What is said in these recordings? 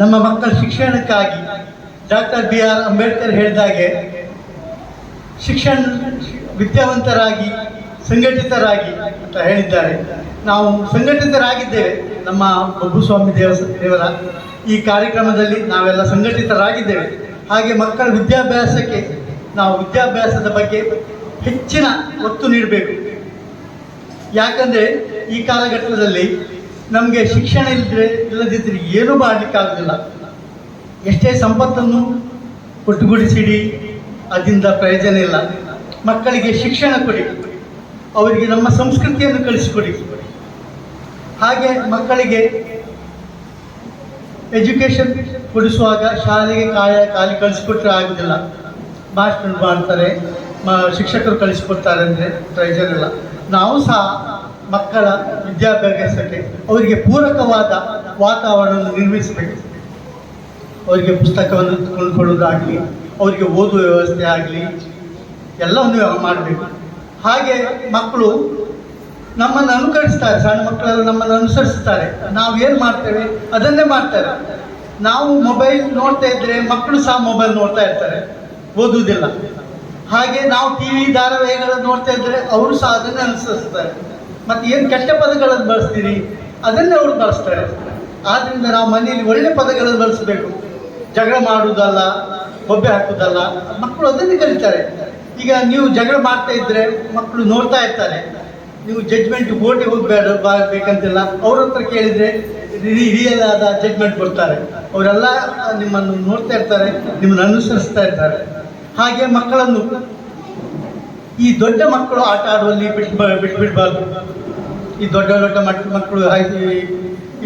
ನಮ್ಮ ಮಕ್ಕಳ ಶಿಕ್ಷಣಕ್ಕಾಗಿ ಡಾಕ್ಟರ್ BR ಅಂಬೇಡ್ಕರ್ ಹೇಳಿದಾಗೆ ವಿದ್ಯಾವಂತರಾಗಿ ಸಂಘಟಿತರಾಗಿ ಅಂತ ಹೇಳಿದ್ದಾರೆ. ನಾವು ಸಂಘಟಿತರಾಗಿದ್ದೇವೆ. ನಮ್ಮ ಬಬ್ಬುಸ್ವಾಮಿ ದೇವರ ಈ ಕಾರ್ಯಕ್ರಮದಲ್ಲಿ ನಾವೆಲ್ಲ ಸಂಘಟಿತರಾಗಿದ್ದೇವೆ. ಹಾಗೆ ಮಕ್ಕಳ ವಿದ್ಯಾಭ್ಯಾಸಕ್ಕೆ ನಾವು ವಿದ್ಯಾಭ್ಯಾಸದ ಬಗ್ಗೆ ಹೆಚ್ಚಿನ ಒತ್ತು ನೀಡಬೇಕು. ಯಾಕಂದರೆ ಈ ಕಾಲಘಟ್ಟದಲ್ಲಿ ನಮಗೆ ಶಿಕ್ಷಣ ಇಲ್ಲದಿದ್ದರೆ ಏನೂ ಮಾಡಲಿಕ್ಕಾಗೋದಿಲ್ಲ. ಎಷ್ಟೇ ಸಂಪತ್ತನ್ನು ಒಟ್ಟುಗೂಡಿಸಿಡಿ, ಅದರಿಂದ ಪ್ರಯೋಜನ ಇಲ್ಲ. ಮಕ್ಕಳಿಗೆ ಶಿಕ್ಷಣ ಕೊಡಿ, ಅವರಿಗೆ ನಮ್ಮ ಸಂಸ್ಕೃತಿಯನ್ನು ಕಲಿಸಿಕೊಡಿ. ಹಾಗೆ ಮಕ್ಕಳಿಗೆ ಎಜುಕೇಷನ್ ಕೊಡಿಸುವಾಗ ಶಾಲೆಗೆ ಖಾಲಿ ಕಳಿಸ್ಕೊಟ್ರೆ ಆಗೋದಿಲ್ಲ. ಮಾಸ್ಟರ್ ಮಾಡ್ತಾರೆ, ಶಿಕ್ಷಕರು ಕಳಿಸ್ಕೊಡ್ತಾರೆ ಅಂದರೆ ಪ್ರಯೋಜನ ಇಲ್ಲ. ನಾವು ಸಹ ಮಕ್ಕಳ ವಿದ್ಯಾಭ್ಯಾಸಕ್ಕೆ ಅವರಿಗೆ ಪೂರಕವಾದ ವಾತಾವರಣವನ್ನು ನಿರ್ಮಿಸಬೇಕು. ಅವರಿಗೆ ಪುಸ್ತಕವನ್ನು ಕೊಂಡುಕೊಳ್ಳೋದಾಗಲಿ, ಅವರಿಗೆ ಓದುವ ವ್ಯವಸ್ಥೆ ಆಗಲಿ ಎಲ್ಲವನ್ನು ಮಾಡಬೇಕು. ಹಾಗೆ ಮಕ್ಕಳು ನಮ್ಮನ್ನು ಅನುಕರಿಸ್ತಾರೆ. ಸಣ್ಣ ಮಕ್ಕಳೆಲ್ಲ ನಮ್ಮನ್ನು ಅನುಸರಿಸ್ತಾರೆ. ನಾವೇನು ಮಾಡ್ತೇವೆ ಅದನ್ನೇ ಮಾಡ್ತಾರೆ. ನಾವು ಮೊಬೈಲ್ ನೋಡ್ತಾ ಇದ್ದರೆ ಮಕ್ಕಳು ಸಹ ಮೊಬೈಲ್ ನೋಡ್ತಾ ಇರ್ತಾರೆ, ಓದುವುದಿಲ್ಲ. ಹಾಗೆ ನಾವು TV ಧಾರಾವಾಹಿಗಳನ್ನು ನೋಡ್ತಾ ಇದ್ದರೆ ಅವರು ಸಹ ಅದನ್ನೇ ಅನುಸರಿಸ್ತಾರೆ. ಮತ್ತು ಏನು ಕೆಟ್ಟ ಪದಗಳನ್ನು ಬಳಸ್ತೀರಿ ಅದನ್ನೇ ಅವರು ಬಳಸ್ತಾರೆ. ಆದ್ದರಿಂದ ನಾವು ಮನೆಯಲ್ಲಿ ಒಳ್ಳೆಯ ಪದಗಳನ್ನು ಬಳಸಬೇಕು. ಜಗಳ ಮಾಡುವುದಲ್ಲ, ಬೊಬ್ಬೆ ಹಾಕುವುದಲ್ಲ, ಮಕ್ಕಳು ಅದನ್ನೇ ಕಲಿತಾರೆ. ಈಗ ನೀವು ಜಗಳ ಮಾಡ್ತಾ ಇದ್ದರೆ ಮಕ್ಕಳು ನೋಡ್ತಾ ಇರ್ತಾರೆ. ನೀವು ಜಡ್ಜ್ಮೆಂಟ್ ಕೋರ್ಟಿಗೆ ಹೋಗಬೇಕಂತಿಲ್ಲ, ಅವ್ರ ಹತ್ರ ಕೇಳಿದರೆ ರಿಯಲ್ ಆದ ಜಡ್ಜ್ಮೆಂಟ್ ಕೊಡ್ತಾರೆ. ಅವರೆಲ್ಲ ನಿಮ್ಮನ್ನು ನೋಡ್ತಾ ಇರ್ತಾರೆ, ನಿಮ್ಮನ್ನು ಅನುಸರಿಸ್ತಾ ಇರ್ತಾರೆ. ಹಾಗೆ ಮಕ್ಕಳನ್ನು ಈ ದೊಡ್ಡ ಮಕ್ಕಳು ಆಟ ಆಡುವಲ್ಲಿ ಬಿಡಬಾರ್ದು. ಈ ದೊಡ್ಡ ದೊಡ್ಡ ಮಕ್ಕಳು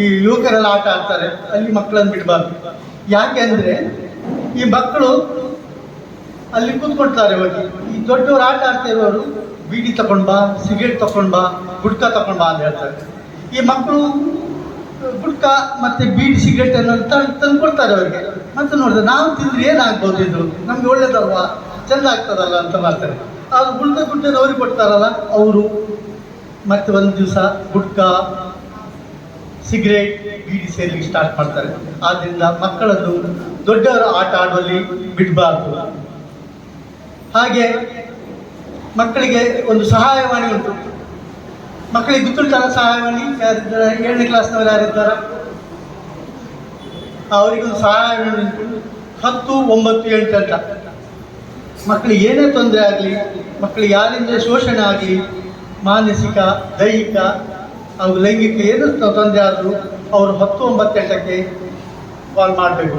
ಈ ಯುವಕರೆಲ್ಲ ಆಟ ಆಡ್ತಾರೆ, ಅಲ್ಲಿ ಮಕ್ಕಳನ್ನು ಬಿಡಬಾರ್ದು. ಯಾಕೆ ಅಂದರೆ ಈ ಮಕ್ಕಳು ಅಲ್ಲಿ ಕೂತ್ಕೊಳ್ತಾರೆ ಹೋಗಿ. ಈ ದೊಡ್ಡವರು ಆಟ ಆಡ್ತಾ ಇರೋರು ಬೀಡಿ ತಗೊಂಡು ಬಾ, ಸಿಗರೇಟ್ ತಗೊಂಡು ಬಾ, ಗುಟ್ಕಾ ತಗೊಂಡು ಬಾ ಅಂತ ಹೇಳ್ತಾರೆ. ಈ ಮಕ್ಕಳು ಗುಟ್ಕಾ ಮತ್ತು ಬೀಡಿ ಸಿಗರೇಟನ್ನು ತಂದು ಕೊಡ್ತಾರೆ ಅವರಿಗೆ. ಮತ್ತು ನೋಡಿದ್ರೆ ನಾವು ತಿಂದರೆ ಏನಾಗ್ಬೋದು, ಇದು ನಮ್ಗೆ ಒಳ್ಳೇದಲ್ವಾ, ಚೆಂದ ಆಗ್ತದಲ್ಲ ಅಂತ ಮಾಡ್ತಾರೆ. ಅದು ಉಳಿದ ದುಡ್ಡನ್ನು ಅವ್ರಿಗೆ ಕೊಡ್ತಾರಲ್ಲ, ಅವರು ಮತ್ತೆ ಒಂದು ದಿವಸ ಗುಟ್ಕಾ ಸಿಗರೇಟ್ ಬೀಡಿ ಸೇರ್ಲಿಕ್ಕೆ ಸ್ಟಾರ್ಟ್ ಮಾಡ್ತಾರೆ. ಆದ್ದರಿಂದ ಮಕ್ಕಳನ್ನು ದೊಡ್ಡವರು ಆಟ ಆಡುವಲ್ಲಿ ಬಿಡಬಾರ್ದು. ಹಾಗೆ ಮಕ್ಕಳಿಗೆ ಒಂದು ಸಹಾಯವಾಣಿ ಉಂಟು. ಮಕ್ಕಳಿಗೆ ಗೊತ್ತುಂಟಲ್ಲ ಸಹಾಯವಾಣಿ? ಯಾರಿದ್ದಾರೆ 7ನೇ ಕ್ಲಾಸ್ನವರು ಯಾರಿದ್ದಾರೆ? ಅವರಿಗೊಂದು ಸಹಾಯವಾಣಿ ಉಂಟು, 10, 9, 8 ಅಂತ. ಮಕ್ಕಳಿಗೆ ಏನೇ ತೊಂದರೆ ಆಗಲಿ, ಮಕ್ಕಳಿಗೆ ಯಾರಿಂದ ಶೋಷಣೆ ಆಗಲಿ, ಮಾನಸಿಕ, ದೈಹಿಕ ಹಾಗೂ ಲೈಂಗಿಕ ಏನು ತೊಂದರೆ ಆದರೂ ಅವರು 10, 9, 8ಕ್ಕೆ ಕಾಲ್ ಮಾಡಬೇಕು.